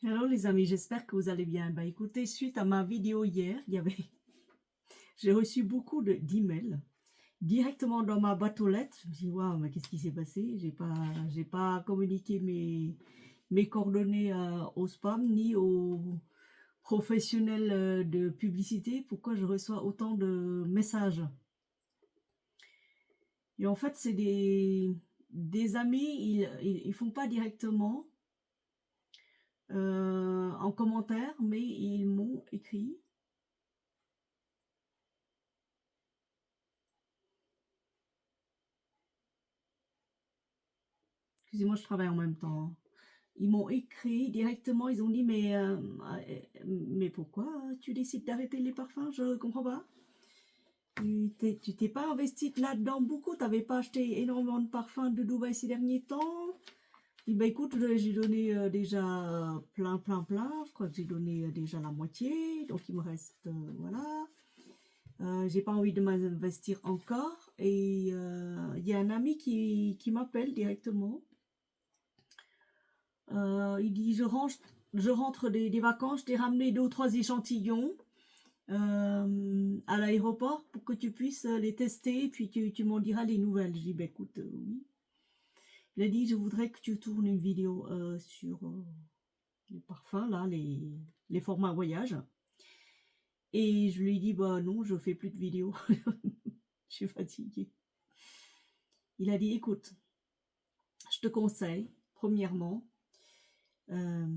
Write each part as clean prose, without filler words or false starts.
Hello les amis, j'espère que vous allez bien. Bah écoutez, suite à ma vidéo hier, j'ai reçu beaucoup d'emails directement dans ma boîte aux lettres. Je me suis dit, waouh, mais qu'est-ce qui s'est passé? J'ai pas communiqué mes coordonnées au spam ni aux professionnels de publicité. Pourquoi je reçois autant de messages? Et en fait, c'est des amis, ils font pas directement en commentaire, mais ils m'ont écrit. Excusez-moi, je travaille en même temps. Ils m'ont écrit directement, ils ont dit mais pourquoi tu décides d'arrêter les parfums? Je comprends pas. Tu t'es pas investi là-dedans beaucoup, t'avais pas acheté énormément de parfums de Dubaï ces derniers temps. Et ben écoute, j'ai donné déjà plein. Je crois que j'ai donné déjà la moitié, donc il me reste voilà. J'ai pas envie de m'investir encore. Et il y a un ami qui m'appelle directement. Il dit je rentre des vacances, je t'ai ramené 2 ou 3 échantillons à l'aéroport pour que tu puisses les tester, puis tu m'en diras les nouvelles. Je dis ben écoute, oui. Il a dit je voudrais que tu tournes une vidéo sur les parfums, là, les formats voyage. Et je lui ai dit bah non, je fais plus de vidéos, je suis fatiguée. Il a dit écoute, je te conseille, premièrement, euh,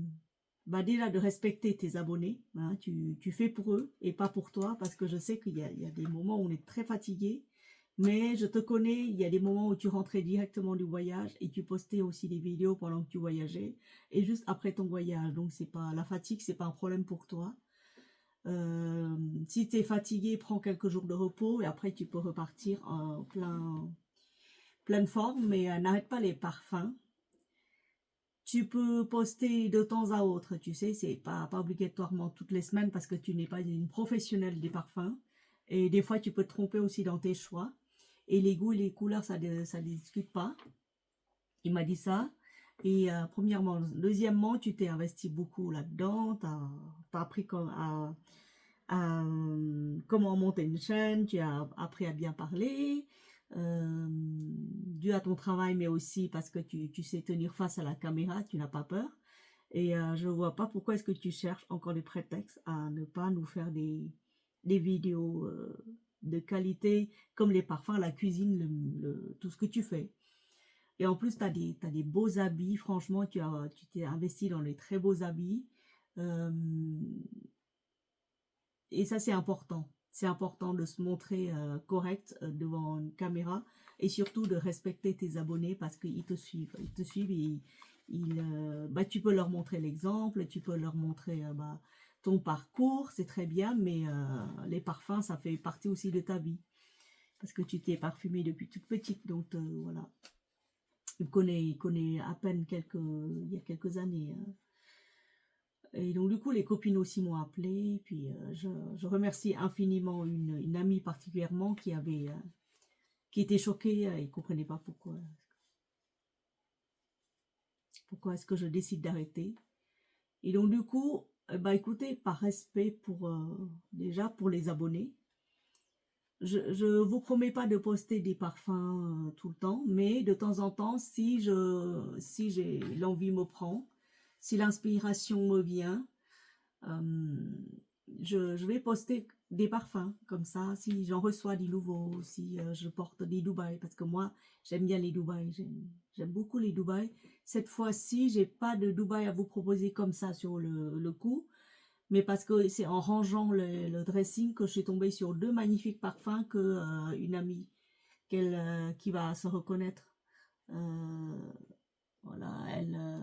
bah déjà de respecter tes abonnés, hein, tu fais pour eux et pas pour toi, parce que je sais qu'il y a des moments où on est très fatigué, mais je te connais, il y a des moments où tu rentrais directement du voyage et tu postais aussi des vidéos pendant que tu voyageais et juste après ton voyage, donc c'est pas la fatigue, c'est pas un problème pour toi. Si tu es fatigué, prends quelques jours de repos et après tu peux repartir en pleine forme, mais n'arrête pas les parfums. Tu peux poster de temps à autre, tu sais, c'est pas obligatoirement toutes les semaines parce que tu n'es pas une professionnelle des parfums. Et des fois, tu peux te tromper aussi dans tes choix. Et les goûts et les couleurs, ça discute pas. Il m'a dit ça. Et premièrement, deuxièmement, tu t'es investi beaucoup là-dedans. T'as appris comment monter une chaîne. Tu as appris à bien parler. Dû à ton travail, mais aussi parce que tu sais tenir face à la caméra, tu n'as pas peur. Et je ne vois pas pourquoi est-ce que tu cherches encore des prétextes à ne pas nous faire des vidéos de qualité, comme les parfums, la cuisine, tout ce que tu fais. Et en plus, t'as des beaux habits, franchement, tu t'es investi dans les très beaux habits. Euh, et ça, c'est important. C'est important de se montrer correct devant une caméra et surtout de respecter tes abonnés parce qu'ils te suivent. Ils te suivent et bah, tu peux leur montrer l'exemple, tu peux leur montrer bah, ton parcours, c'est très bien, mais les parfums, ça fait partie aussi de ta vie parce que tu t'es parfumée depuis toute petite. Donc voilà. Il connaît à peine il y a quelques années. Et donc du coup, les copines aussi m'ont appelé. Puis je remercie infiniment une amie particulièrement qui était choquée et comprenait pas pourquoi est-ce que je décide d'arrêter. Et donc du coup, bah écoutez, par respect pour déjà pour les abonnés, je vous promets pas de poster des parfums tout le temps, mais de temps en temps, si j'ai l'envie me prend, si l'inspiration me vient, euh, je vais poster des parfums comme ça, si j'en reçois des nouveaux, si je porte des Dubaï, parce que moi, j'aime bien les Dubaï, j'aime beaucoup les Dubaï. Cette fois-ci, j'ai pas de Dubaï à vous proposer comme ça sur le coup, mais parce que c'est en rangeant le dressing que je suis tombée sur 2 magnifiques parfums que une amie qui va se reconnaître. Euh, voilà,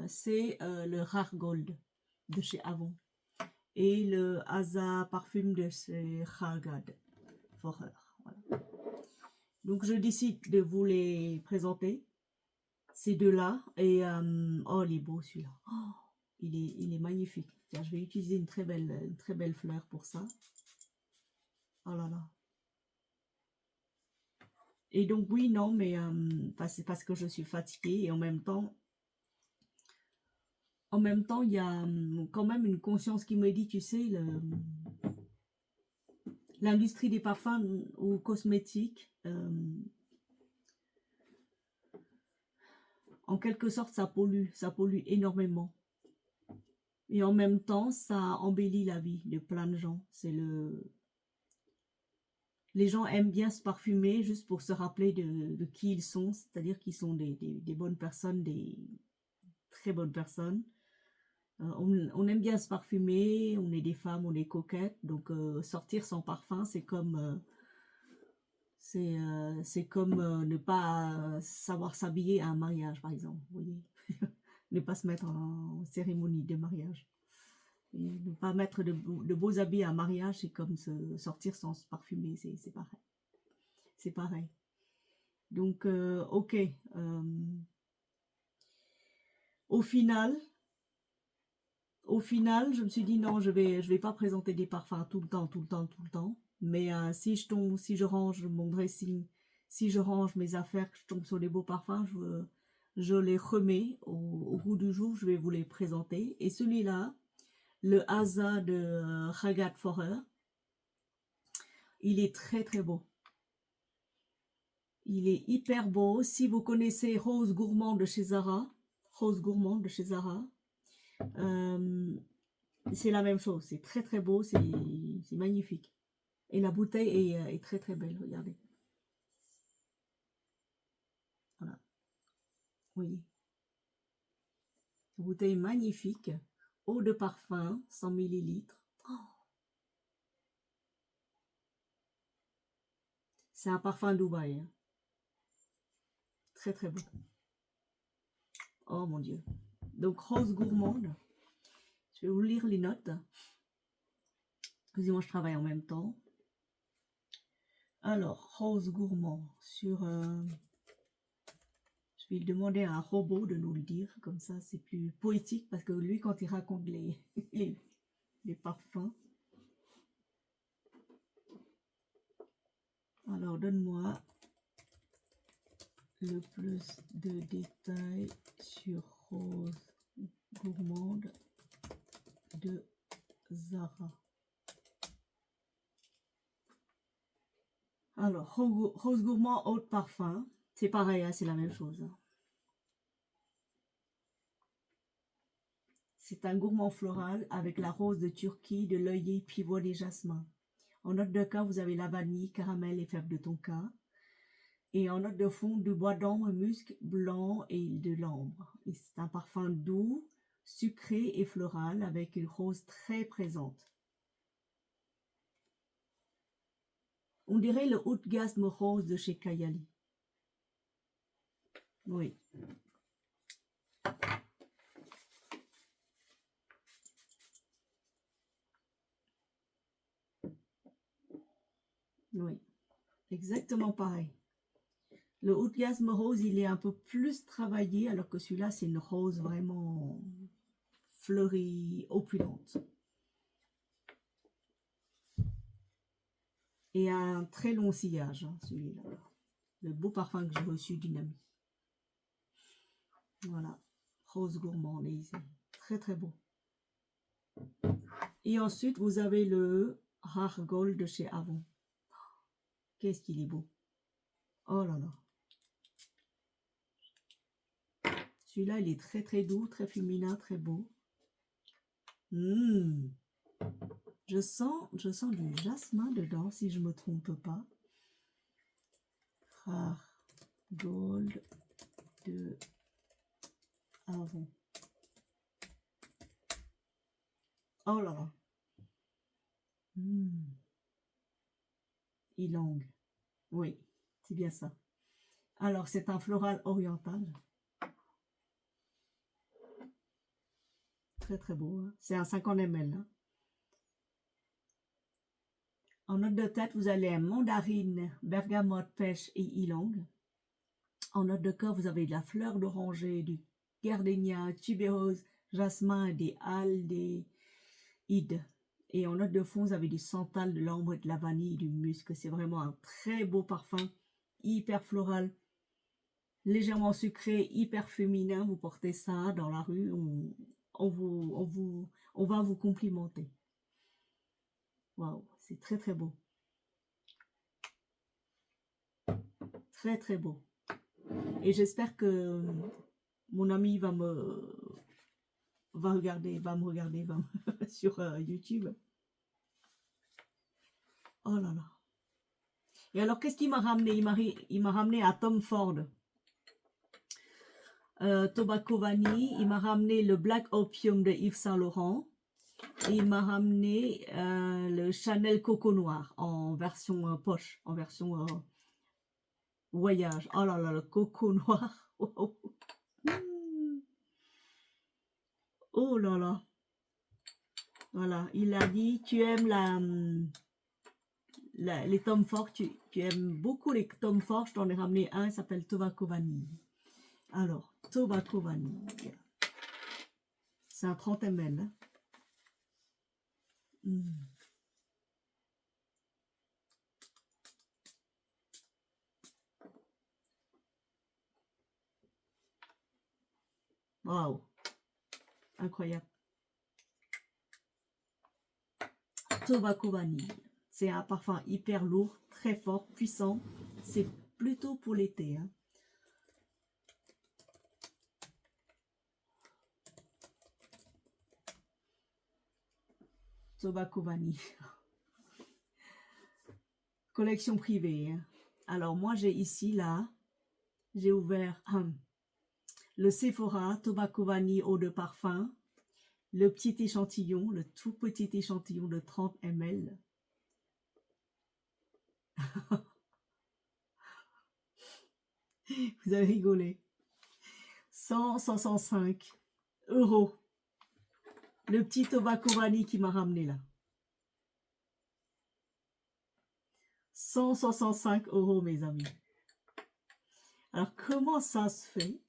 c'est le Rare Gold de chez Avon et le Asa Parfum de chez Hagad Forer. Voilà. Donc je décide de vous les présenter, ces deux-là. Et oh, il est beau celui-là. Oh, il est magnifique. Tiens, je vais utiliser une très belle fleur pour ça. Oh là là. Et donc oui, non, mais c'est parce que je suis fatiguée et en même temps, en même temps, il y a quand même une conscience qui me dit, tu sais, l'industrie des parfums ou cosmétiques, en quelque sorte, ça pollue énormément. Et en même temps, ça embellit la vie de plein de gens. Les gens aiment bien se parfumer juste pour se rappeler de qui ils sont, c'est-à-dire qu'ils sont des bonnes personnes, des très bonnes personnes. On aime bien se parfumer, on est des femmes, on est coquettes, donc sortir sans parfum, c'est comme ne pas savoir s'habiller à un mariage, par exemple, vous voyez. Ne pas se mettre en cérémonie de mariage. Et ne pas mettre de beaux habits à un mariage, c'est comme sortir sans se parfumer, c'est pareil. C'est pareil. Donc, ok. Au final, je me suis dit non, je vais pas présenter des parfums tout le temps. Mais si je range mon dressing, si je range mes affaires, que je tombe sur les beaux parfums, je les remets au goût du jour, je vais vous les présenter. Et celui-là, le Asa de Hagat Forer, il est très très beau. Il est hyper beau. Si vous connaissez Rose Gourmand de chez Zara, c'est la même chose. C'est très très beau, c'est magnifique. Et la bouteille est très très belle, regardez. Voilà. Oui. Bouteille magnifique. Eau de parfum, 100 millilitres. Oh. C'est un parfum Dubaï. Hein. Très très beau. Oh mon Dieu. Donc Rose Gourmande. Je vais vous lire les notes. Excusez-moi, je travaille en même temps. Alors, Rose Gourmand sur... je vais demander à un robot de nous le dire, comme ça c'est plus poétique, parce que lui, quand il raconte les parfums... Alors, donne-moi le plus de détails sur Rose Gourmande de Zara. Alors, Rose Gourmand, eau de parfum. C'est pareil, hein, c'est la même chose. Hein. C'est un gourmand floral avec la rose de Turquie, de l'œillet, pivoine et jasmin. En note de cas, vous avez la vanille, caramel et fèves de tonka. Et en note de fond, du bois d'ambre, musc, blanc et de l'ambre. C'est un parfum doux, sucré et floral avec une rose très présente. On dirait le Outgasme rose de chez Kayali. Oui. Oui. Exactement pareil. Le Outgasme rose, il est un peu plus travaillé, alors que celui-là, c'est une rose vraiment fleurie, opulente. Et un très long sillage, hein, celui-là. Le beau parfum que j'ai reçu d'une amie. Voilà. Rose gourmande, très très beau. Et ensuite, vous avez le Rare Gold de chez Avon. Qu'est-ce qu'il est beau. Oh là là. Celui-là, il est très très doux, très féminin, très beau. Je sens du jasmin dedans, si je ne me trompe pas. Rare Gold de Avon. Oh là là. Ylang. Oui, c'est bien ça. Alors, c'est un floral oriental. Très très beau. Hein. C'est un 50 ml. Hein. En note de tête, vous allez mandarine, bergamote, pêche et ylang. En note de cœur, vous avez de la fleur d'oranger, du gardénia, tubéreuse, jasmin, des aldéhydes. Et en note de fond, vous avez du santal, de l'ambre, de la vanille, du musc. C'est vraiment un très beau parfum, hyper floral, légèrement sucré, hyper féminin. Vous portez ça dans la rue, on va vous complimenter. Waouh, c'est très très beau. Très très beau. Et j'espère que mon ami va me regarder sur YouTube. Oh là là. Et alors, qu'est-ce qu'il m'a ramené? Il m'a ramené à Tom Ford. Tobacco Vanille. Il m'a ramené le Black Opium de Yves Saint Laurent. Et il m'a ramené le Chanel Coco Noir en version poche, en version voyage. Oh là là, le Coco Noir. Oh là là. Voilà, il a dit, tu aimes les Tom Ford, tu aimes beaucoup les Tom Ford, je t'en ai ramené un, il s'appelle Tobacco Vanille. Alors, Tobacco Vanille. C'est un 30 ml. Hein. Waouh, incroyable. Tobacco Vanille. C'est un parfum hyper lourd, très fort, puissant. C'est plutôt pour l'été. Hein. Tobacco Vanille. Collection privée. Hein. Alors moi j'ai ici là, j'ai ouvert le Sephora Tobacco Vanille eau de parfum. Le petit échantillon, le tout petit échantillon de 30 ml. Vous avez rigolé. 165 €. Le petit Tobacco Vanille qui m'a ramené là. 165 € mes amis. Alors comment ça se fait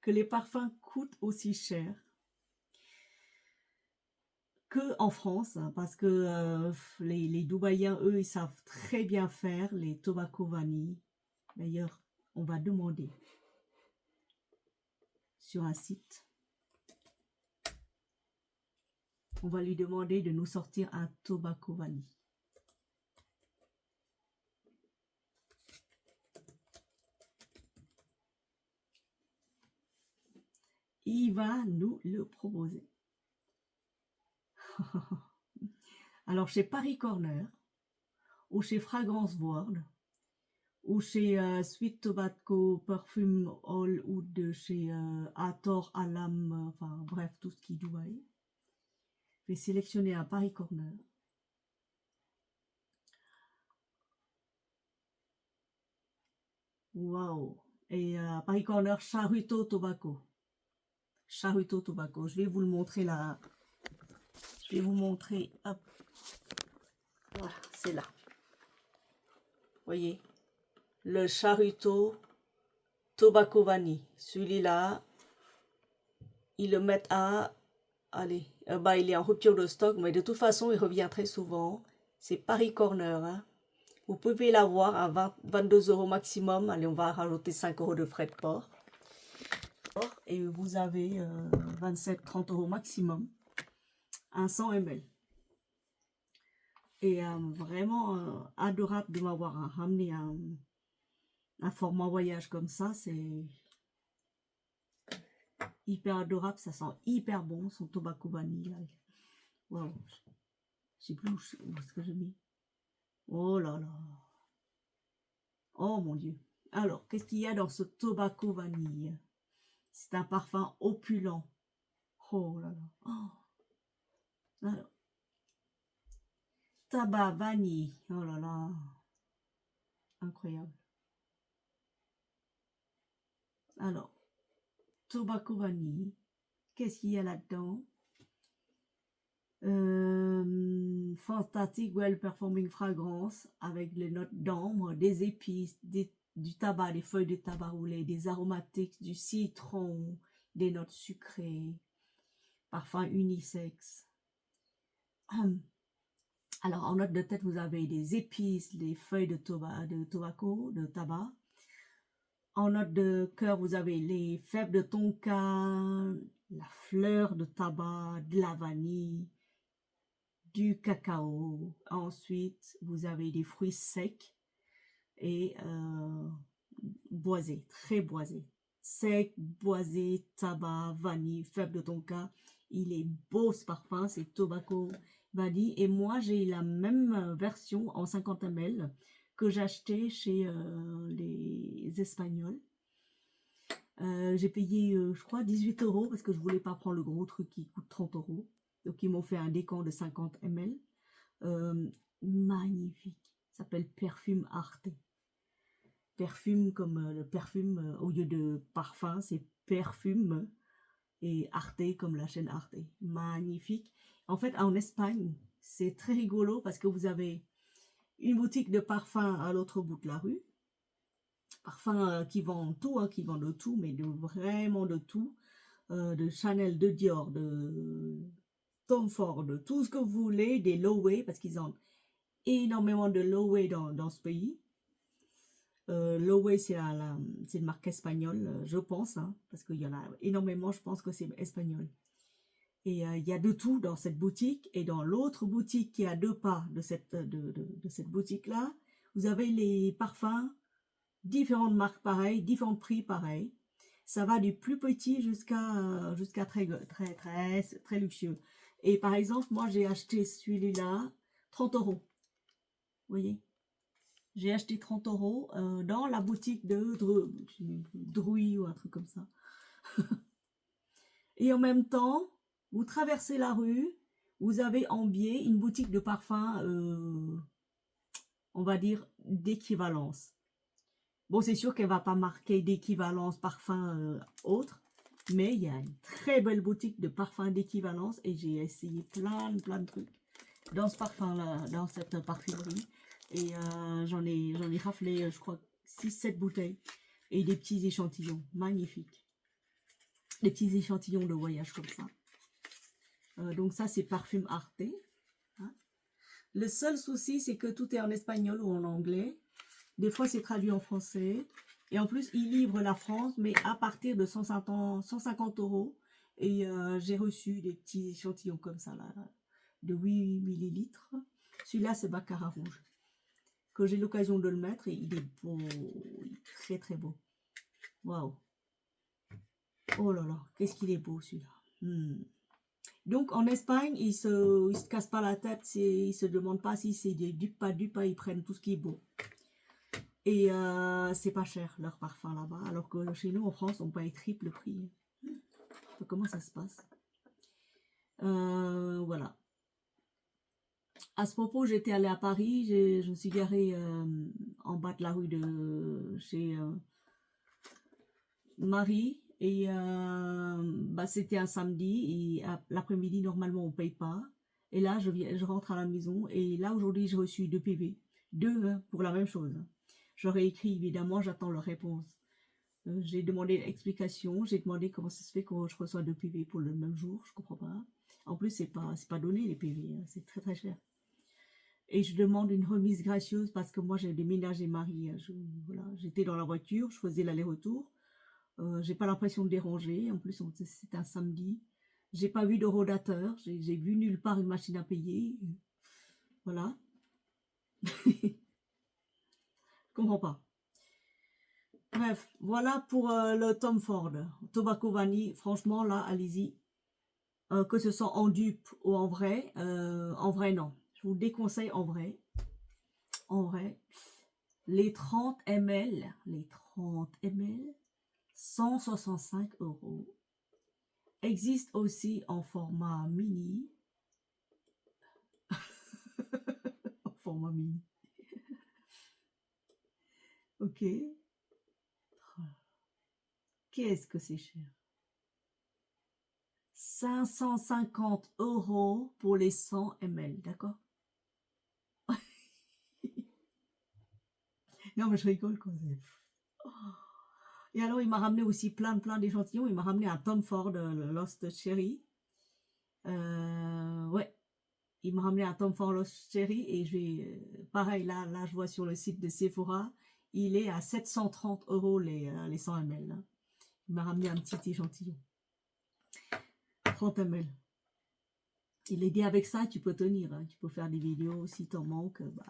que les parfums coûtent aussi cher que en France, hein, parce que les Dubaïens, eux, ils savent très bien faire les Tobacco Vanille. D'ailleurs, on va demander sur un site. On va lui demander de nous sortir un Tobacco Vanille. Il va nous le proposer. Alors, chez Paris Corner, ou chez Fragrance World, ou chez Sweet Tobacco Perfume Hall, ou de chez Ator Alam, enfin bref, tout ce qui est Dubaï. Je vais sélectionner un Paris Corner. Waouh! Et Paris Corner Charuto Tobacco. Charuto Tobacco. Je vais vous le montrer là. Je vais vous montrer. Hop. Voilà, c'est là. Voyez, le Charuto Tobacco Vanille. Celui-là, ils le mettent à... Allez, il est en rupture de stock, mais de toute façon, il revient très souvent. C'est Paris Corner. Hein. Vous pouvez l'avoir à 22 € maximum. Allez, on va rajouter 5 € de frais de port. Et vous avez 27-30 € maximum. Un 100 ml. Et vraiment adorable de m'avoir ramené un format voyage comme ça. C'est hyper adorable. Ça sent hyper bon, son Tobacco Vanille. Wow. Je sais plus où est-ce que j'ai mis. Oh là là. Oh mon Dieu. Alors, qu'est-ce qu'il y a dans ce Tobacco Vanille? C'est un parfum opulent. Oh là là. Oh. Alors. Tabac vanille. Oh là là. Incroyable. Alors, Tobacco Vanille. Qu'est-ce qu'il y a là-dedans? Fantastic Well Performing Fragrance avec les notes d'ambre, des épices, du tabac, des feuilles de tabac roulé, des aromatiques, du citron, des notes sucrées, parfum unisexe. Alors en note de tête, vous avez des épices, des feuilles de tobacco, de tabac, En note de cœur, vous avez les fèves de tonka, la fleur de tabac, de la vanille, du cacao. Ensuite, vous avez des fruits secs et boisés, très boisés. Sec, boisé, tabac, vanille, fève de tonka. Il est beau ce parfum, c'est Tobacco Vanille. Et moi, j'ai la même version en 50 ml que j'ai acheté chez les Espagnols. J'ai payé, je crois, 18 € parce que je voulais pas prendre le gros truc qui coûte 30 €. Donc, ils m'ont fait un décan de 50 ml. Magnifique. Ça s'appelle Perfume Arte. Perfume comme le perfume, au lieu de parfum, c'est perfume. Et Arte comme la chaîne Arte. Magnifique. En fait, en Espagne, c'est très rigolo parce que vous avez une boutique de parfum à l'autre bout de la rue. Parfum qui vend tout, hein, qui vend de tout, mais vraiment de tout. De Chanel, de Dior, de Tom Ford, de tout ce que vous voulez, des Loewe, parce qu'ils ont énormément de Loewe dans ce pays. Loewe, c'est une marque espagnole, je pense, hein, parce qu'il y en a énormément, je pense que c'est espagnol. Et il y a de tout dans cette boutique. Et dans l'autre boutique qui est à 2 pas de cette boutique-là, vous avez les parfums, différentes marques pareilles, différents prix pareils. Ça va du plus petit jusqu'à très luxueux. Et par exemple, moi, j'ai acheté celui-là 30 €. Vous voyez? J'ai acheté 30 € dans la boutique de Drouy ou un truc comme ça. Et en même temps, vous traversez la rue, vous avez en biais une boutique de parfums, on va dire, d'équivalence. Bon, c'est sûr qu'elle va pas marquer d'équivalence parfum autre, mais il y a une très belle boutique de parfums d'équivalence et j'ai essayé plein de trucs dans ce parfum-là, dans cette parfumerie. Et j'en ai raflé, je crois, 6-7 bouteilles et des petits échantillons magnifiques. Des petits échantillons de voyage comme ça. Donc ça, c'est Parfum Arte. Hein. Le seul souci, c'est que tout est en espagnol ou en anglais. Des fois, c'est traduit en français. Et en plus, ils livrent la France, mais à partir de 150 €. Et j'ai reçu des petits échantillons comme ça, là, de 8 millilitres. Celui-là, c'est Baccarat rouge. Que j'ai l'occasion de le mettre et il est beau. Il est très, très beau. Waouh. Oh là là, qu'est-ce qu'il est beau, celui-là. Donc, en Espagne, ils se cassent pas la tête. Ils se demandent pas si c'est du dupe, pas dupe. Ils prennent tout ce qui est beau. Et c'est pas cher leur parfum là-bas, alors que chez nous en France on paye triple prix. Comment ça se passe? Voilà. À ce propos, j'étais allée à Paris, je me suis garée en bas de la rue de chez Marie et c'était un samedi et l'après-midi normalement on paye pas. Et là je rentre à la maison et là aujourd'hui j'ai reçu 2 PV, 2 hein, pour la même chose. J'aurais écrit, évidemment, j'attends leur réponse. J'ai demandé l'explication, j'ai demandé comment ça se fait que je reçois 2 PV pour le même jour, je comprends pas. En plus, c'est pas donné les PV, hein, c'est très très cher. Et je demande une remise gracieuse parce que moi j'ai déménagé Marie. Voilà, j'étais dans la voiture, je faisais l'aller-retour. J'ai pas l'impression de déranger, en plus c'est un samedi. J'ai pas vu de rodateur, j'ai vu nulle part une machine à payer. Voilà. Je comprends pas. Bref, voilà pour le Tom Ford. Tobacco Vanille, franchement, là, allez-y. Que ce soit en dupe ou en vrai non. Je vous déconseille en vrai. En vrai, les 30 ml, 165 €. Existent aussi en format mini. En format mini. Ok. Qu'est-ce que c'est cher? 550 € pour les 100 ml, d'accord? Non, mais je rigole quoi. Oh. Et alors, il m'a ramené aussi plein d'échantillons. Il m'a ramené un Tom Ford Lost Cherry. Ouais, il m'a ramené un Tom Ford Lost Cherry et pareil, là, je vois sur le site de Sephora, il est à 730 € les 100 ml. Hein. Il m'a ramené un petit échantillon. 30 ml. Il est dit avec ça, tu peux tenir. Hein. Tu peux faire des vidéos si t'en manques. Bah,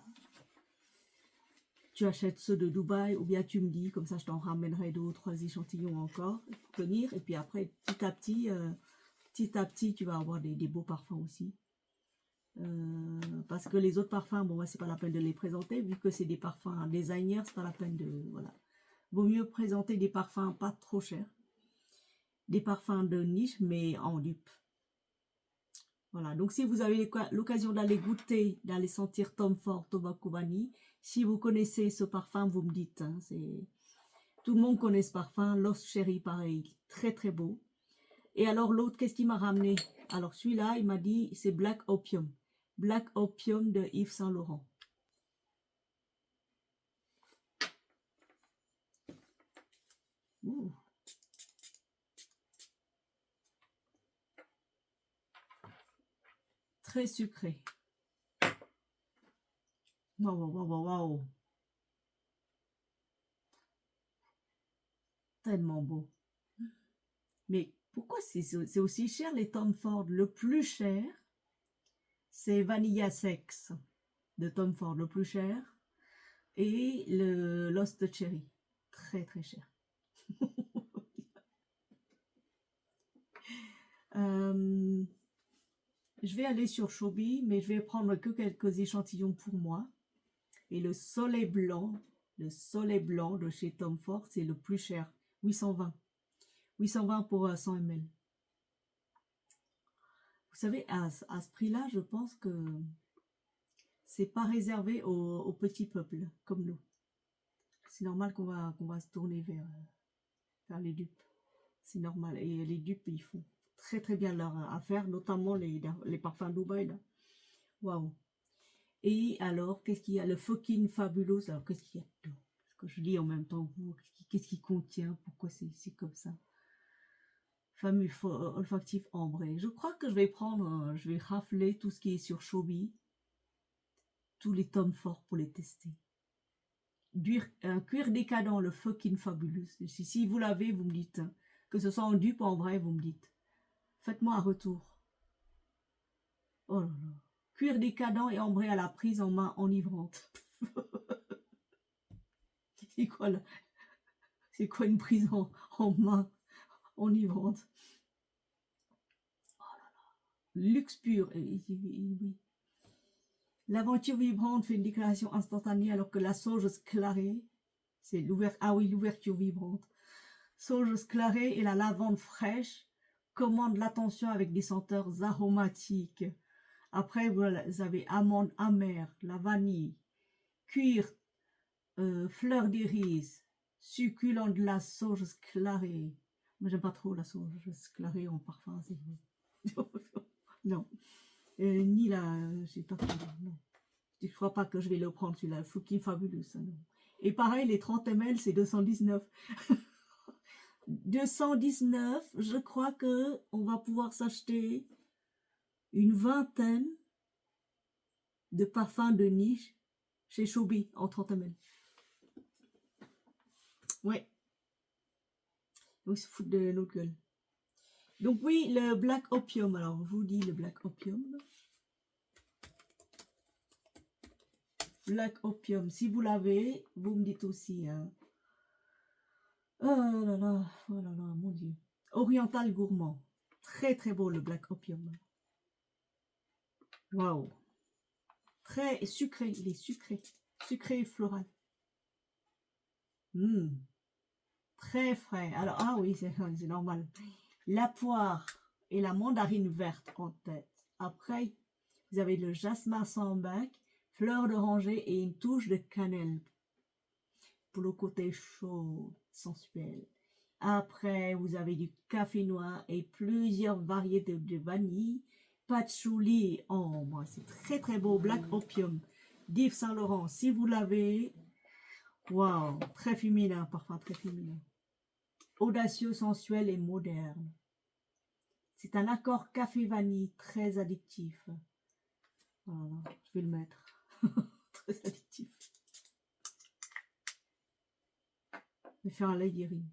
tu achètes ceux de Dubaï ou bien tu me dis, comme ça je t'en ramènerai 2 ou 3 échantillons encore pour tenir. Et puis après, petit à petit, tu vas avoir des beaux parfums aussi. Parce que les autres parfums, bon, c'est pas la peine de les présenter, vu que c'est des parfums designers, c'est pas la peine de, voilà. Vaut mieux présenter des parfums pas trop chers, des parfums de niche, mais en dupe. Voilà, donc si vous avez l'occasion d'aller goûter, d'aller sentir Tom Ford Tobacco Vanille, si vous connaissez ce parfum, vous me dites, hein, tout le monde connaît ce parfum, Lost Cherry, pareil, très très beau. Et alors l'autre, qu'est-ce qu'il m'a ramené? Alors celui-là, il m'a dit, c'est Black Opium. Black Opium de Yves Saint Laurent. Ouh. Très sucré. Waouh, waouh, waouh, waouh. Tellement beau. Mais pourquoi c'est aussi cher les Tom Ford? Le plus cher, c'est Vanilla Sex de Tom Ford, le plus cher. Et le Lost Cherry, très très cher. Je vais aller sur Showbie, mais je vais prendre que quelques échantillons pour moi. Et le Soleil Blanc de chez Tom Ford, c'est le plus cher, 820. 820 pour 100 ml. Vous savez, à ce prix-là, je pense que c'est pas réservé au petit peuple, comme nous. C'est normal qu'on va se tourner vers les dupes. C'est normal. Et les dupes, ils font très très bien leur affaire, notamment les parfums Dubaï, là. Waouh. Et alors, qu'est-ce qu'il y a? Le fucking fabulous. Alors, qu'est-ce qu'il y a dedans? Parce que je lis en même temps que vous. Qu'est-ce qu'il contient? Pourquoi c'est comme ça? Fameux olfactif ambré. Je crois que je vais prendre, je vais rafler tout ce qui est sur Showbie. Tous les Tom Ford pour les tester. Un cuir décadent, le fucking fabulous. Si vous l'avez, vous me dites. Hein. Que ce soit en dupe ou en vrai, vous me dites. Faites-moi un retour. Oh là là. Cuir décadent et ambré à la prise en main enivrante. C'est quoi là? C'est quoi une prise en main enivrante? Oh là là. Luxe pur. Oui. L'aventure vibrante fait une déclaration instantanée alors que la sauge clarée, c'est l'ouverture vibrante. Sauge clarée et la lavande fraîche commandent l'attention avec des senteurs aromatiques. Après, vous avez amande amère, la vanille, cuir, fleur d'iris, succulent de la sauge clarée. Moi, j'aime pas trop la sauge clarée en parfum. Non. Ni la... j'ai pas trop, non. Je crois pas que je vais le prendre celui-là. Fucking fabuleux, ça, non. Et pareil, les 30 ml, c'est 219. 219, je crois que on va pouvoir s'acheter une vingtaine de parfums de niche chez Showbie en 30 ml. Ouais. Donc, ils se foutent de notre gueule. Donc oui, le Black Opium. Alors, je vous dis le Black Opium. Black Opium. Si vous l'avez, vous me dites aussi. Hein. Oh là là, mon Dieu. Oriental gourmand. Très très beau le Black Opium. Waouh. Très sucré, il est sucré. Sucré et floral. Très frais. Alors, ah oui, c'est normal. La poire et la mandarine verte en tête. Après, vous avez le jasmin sambac, fleur d'oranger et une touche de cannelle. Pour le côté chaud, sensuel. Après, vous avez du café noir et plusieurs variétés de vanille. Patchouli, oh, moi, c'est très très beau. Black Opium d'Yves Saint Laurent. Si vous l'avez, waouh, très féminin, parfum très féminin. Audacieux, sensuel et moderne. C'est un accord café-vanille très addictif. Voilà, je vais le mettre. Très addictif. Je vais faire un layering.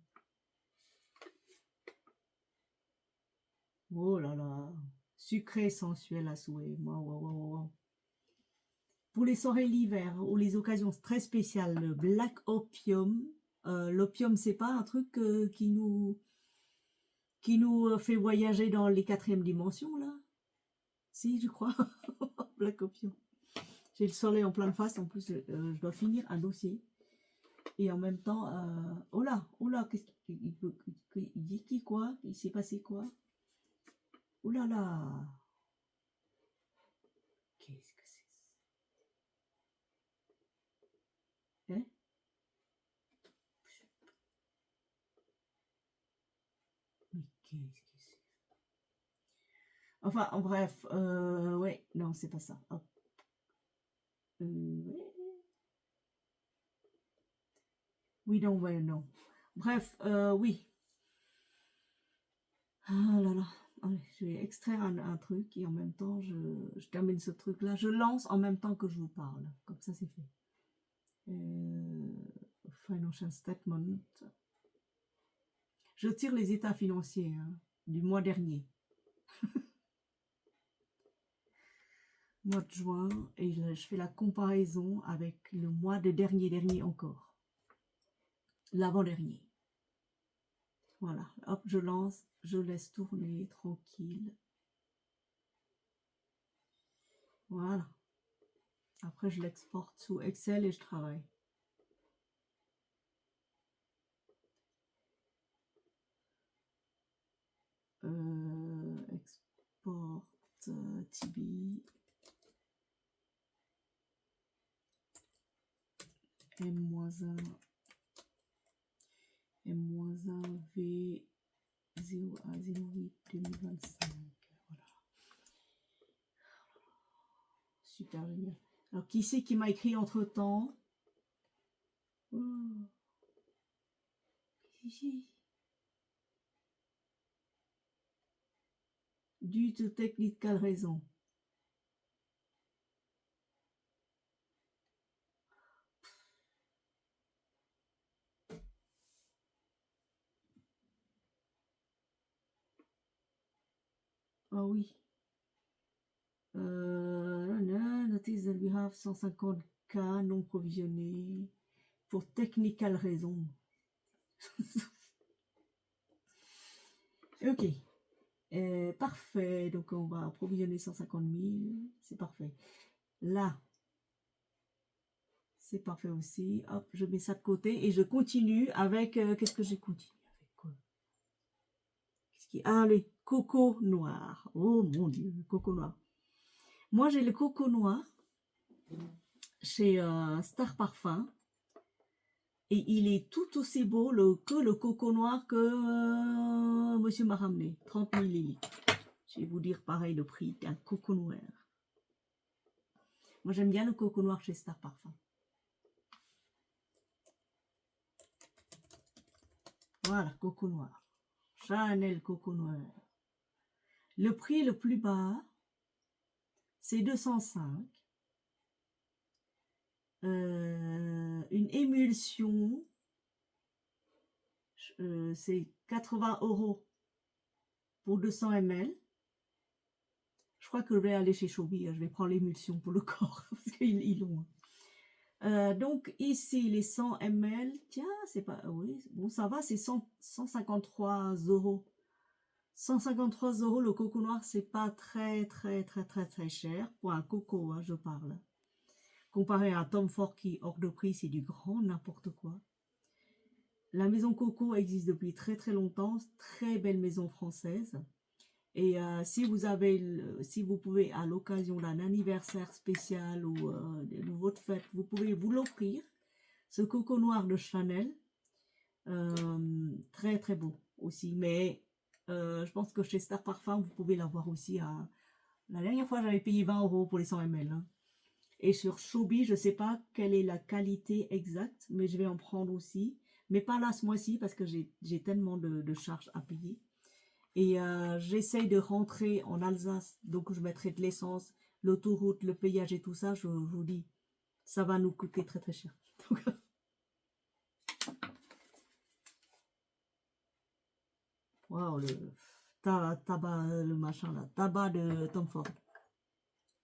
Oh là là, sucré sensuel à souhait. Wow. Pour les soirées l'hiver ou les occasions très spéciales, le Black Opium. L'opium, c'est pas un truc qui nous fait voyager dans les 4e dimensions, là? Si, je crois. Black Opium. J'ai le soleil en pleine face. En plus, je dois finir un dossier. Et en même temps, oh là, qu'est-ce qu'il dit qui quoi? Il s'est passé quoi? Oh là là. Qu'est-ce que c'est? Hein? Mais qu'est-ce que c'est? Enfin, en bref, ouais, non, c'est pas ça. Hop. Ouais. Oui, non, ouais, non. Bref, oui. Ah là là. Allez, je vais extraire un truc et en même temps, je termine ce truc-là. Je lance en même temps que je vous parle. Comme ça, c'est fait. Financial statement. Je tire les états financiers du mois dernier. Mois de juin. Et je fais la comparaison avec le mois de dernier encore. L'avant-dernier. Voilà, hop, je lance, je laisse tourner tranquille. Voilà. Après, je l'exporte sous Excel et je travaille. Export TB M-1 V0A08 2025. Voilà. Super génial. Alors, qui c'est qui m'a écrit entre-temps? Due to technical raison. Ah oui. Notice that we have 150K non provisionnés pour technical raison. Ok. Parfait. Donc, on va approvisionner 150 000. C'est parfait. Là, c'est parfait aussi. Hop, je mets ça de côté et je continue avec... qu'est-ce que j'ai continué avec quoi? Ah, les cocos noirs. Oh mon Dieu, le coco noir. Moi, j'ai le coco noir chez Star Parfum. Et il est tout aussi beau que le coco noir que monsieur m'a ramené. 30 millilitres. Je vais vous dire pareil le prix d'un coco noir. Moi, j'aime bien le coco noir chez Star Parfum. Voilà, coco noir. Chanel coco noir. Le prix le plus bas, c'est 205. Une émulsion, c'est 80 € pour 200 ml. Je crois que je vais aller chez Chobi, je vais prendre l'émulsion pour le corps, parce qu'ils l'ont. Donc ici, les 100 ml, tiens, c'est pas... Oui, bon, ça va, c'est 153 €. 153 € le coco noir, c'est pas très cher pour un coco, hein, je parle. Comparé à Tom Ford qui, hors de prix, c'est du grand n'importe quoi. La maison Coco existe depuis très longtemps, très belle maison française. Et si vous pouvez, à l'occasion d'un anniversaire spécial ou de votre fête, vous pouvez vous l'offrir. Ce coco noir de Chanel, très beau aussi. Mais je pense que chez Star Parfum, vous pouvez l'avoir aussi à... La dernière fois, j'avais payé 20 € pour les 100 ml. Hein. Et sur Chobi, je ne sais pas quelle est la qualité exacte, mais je vais en prendre aussi. Mais pas là ce mois-ci parce que j'ai tellement de charges à payer. Et j'essaye de rentrer en Alsace, donc je mettrai de l'essence, l'autoroute, le payage et tout ça, je vous dis, ça va nous coûter très cher. Donc, Waouh, tabac, le machin là. Tabac de Tom Ford.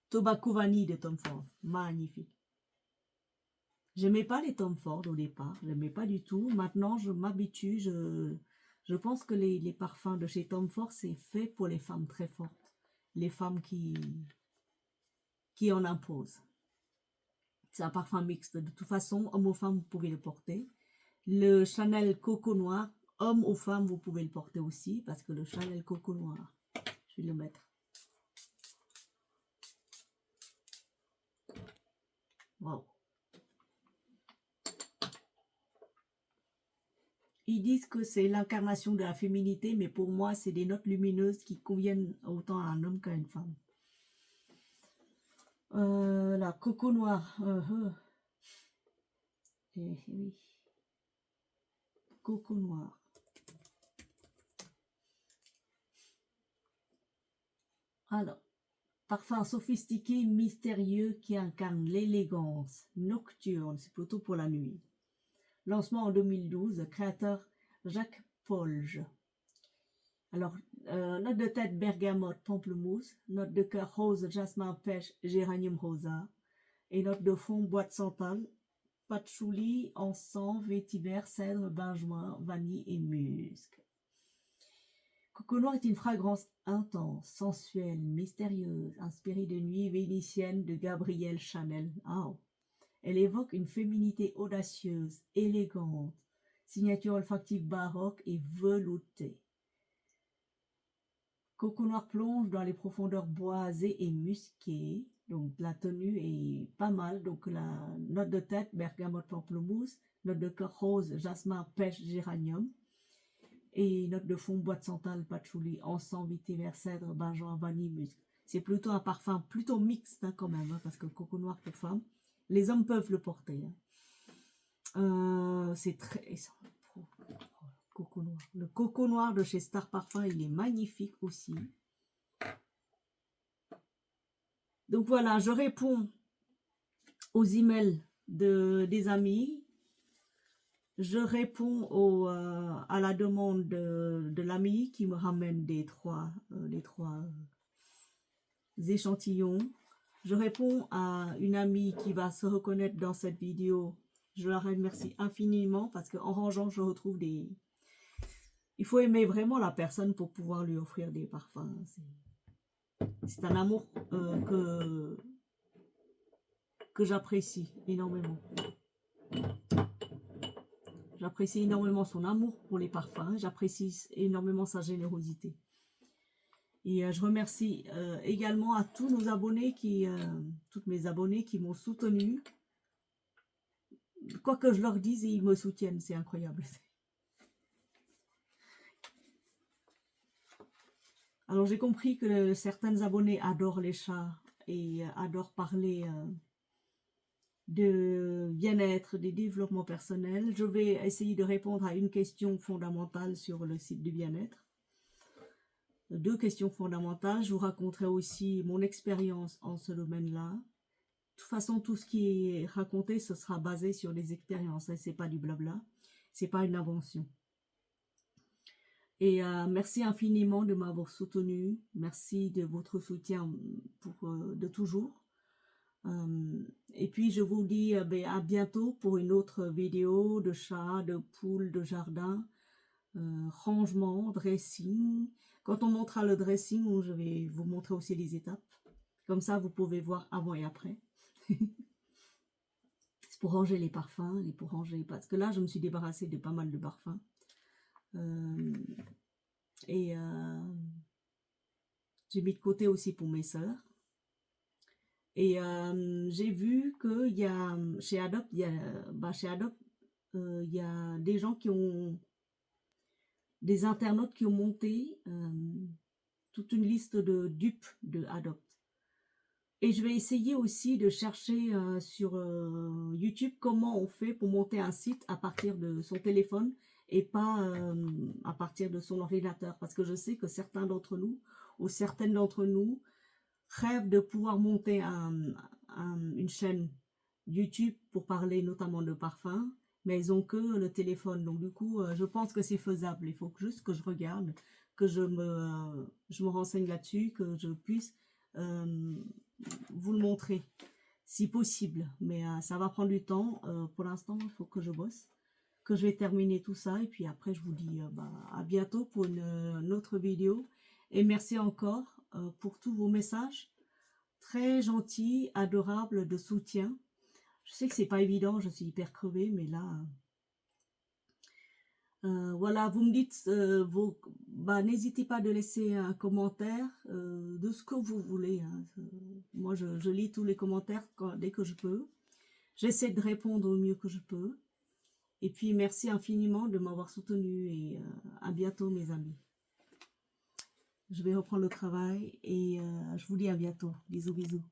Tobacco vanille de Tom Ford. Magnifique. J'aimais pas les Tom Ford au départ. J'aimais pas du tout. Maintenant, je m'habitue. Je pense que les parfums de chez Tom Ford, c'est fait pour les femmes très fortes. Les femmes qui en imposent. C'est un parfum mixte. De toute façon, homme ou femme, vous pouvez le porter. Le Chanel Coco Noir, homme ou femme, vous pouvez le porter aussi, parce que le Chanel Coco Noir, je vais le mettre. Wow. Ils disent que c'est l'incarnation de la féminité, mais pour moi, c'est des notes lumineuses qui conviennent autant à un homme qu'à une femme. La Coco Noir. Oui. Coco Noir. Alors, parfum sophistiqué, mystérieux qui incarne l'élégance nocturne, c'est plutôt pour la nuit. Lancement en 2012, créateur Jacques Polge. Alors, note de tête bergamote, pamplemousse, note de cœur rose, jasmin, pêche, géranium rosa, et note de fond boîte santal, patchouli, encens, vétiver, cèdre, benjoin, vanille et musc. Coco Noir est une fragrance intense, sensuelle, mystérieuse, inspirée de Nuit vénitienne de Gabrielle Chanel. Oh. Elle évoque une féminité audacieuse, élégante, signature olfactive baroque et veloutée. Coco Noir plonge dans les profondeurs boisées et musquées. Donc la tenue est pas mal. Donc la note de tête, bergamote, pamplemousse. Note de cœur rose, jasmin, pêche, géranium. Et note de fond, boîte santal, patchouli, encens, vétiver, cèdre, benjoin, vanille, musc. C'est plutôt un parfum plutôt mixte quand même, parce que Coco Noir pour femme, les hommes peuvent le porter. C'est très... Coco Noir. Le Coco Noir de chez Star Parfum, il est magnifique aussi. Donc voilà, je réponds aux emails des amis. Je réponds à la demande de l'ami qui me ramène les trois échantillons. Je réponds à une amie qui va se reconnaître dans cette vidéo. Je la remercie infiniment parce qu'en rangeant, je retrouve des... Il faut aimer vraiment la personne pour pouvoir lui offrir des parfums. C'est un amour que j'apprécie énormément. J'apprécie énormément son amour pour les parfums. J'apprécie énormément sa générosité. Et je remercie également à tous nos abonnés, toutes mes abonnés qui m'ont soutenu. Quoi que je leur dise, ils me soutiennent. C'est incroyable. Alors j'ai compris que certains abonnés adorent les chats et adorent parler de bien-être, des développements personnels. Je vais essayer de répondre à une question fondamentale sur le site du bien-être. 2 questions fondamentales. Je vous raconterai aussi mon expérience en ce domaine-là. De toute façon, tout ce qui est raconté, ce sera basé sur des expériences. Hein, c'est pas du blabla. C'est pas une invention. Et merci infiniment de m'avoir soutenu. Merci de votre soutien de toujours. Et puis je vous dis à bientôt pour une autre vidéo de chat, de poule, de jardin, rangement, dressing. Quand on montrera le dressing, je vais vous montrer aussi les étapes. Comme ça, vous pouvez voir avant et après. C'est pour ranger les parfums, parce que là, je me suis débarrassée de pas mal de parfums. J'ai mis de côté aussi pour mes sœurs. Et j'ai vu que chez Adopt, il y a des gens des internautes qui ont monté toute une liste de dupes de Adopt. Et je vais essayer aussi de chercher sur YouTube comment on fait pour monter un site à partir de son téléphone et pas à partir de son ordinateur. Parce que je sais que certains d'entre nous, ou certaines d'entre nous, rêvent de pouvoir monter une chaîne YouTube pour parler notamment de parfums, mais ils ont que le téléphone. Donc du coup, je pense que c'est faisable. Il faut juste que je regarde que je me renseigne là-dessus, que je puisse vous le montrer, si possible. Mais ça va prendre du temps. Pour l'instant, il faut que je bosse, que je vais terminer tout ça. Et puis après, je vous dis à bientôt pour une autre vidéo. Et merci encore pour tous vos messages très gentils, adorables, de soutien. Je sais que c'est pas évident, je suis hyper crevée, mais là... voilà, vous me dites, n'hésitez pas de laisser un commentaire de ce que vous voulez. Hein. Moi, je lis tous les commentaires dès que je peux. J'essaie de répondre au mieux que je peux. Et puis, merci infiniment de m'avoir soutenu et à bientôt, mes amis. Je vais reprendre le travail et je vous dis à bientôt. Bisous, bisous.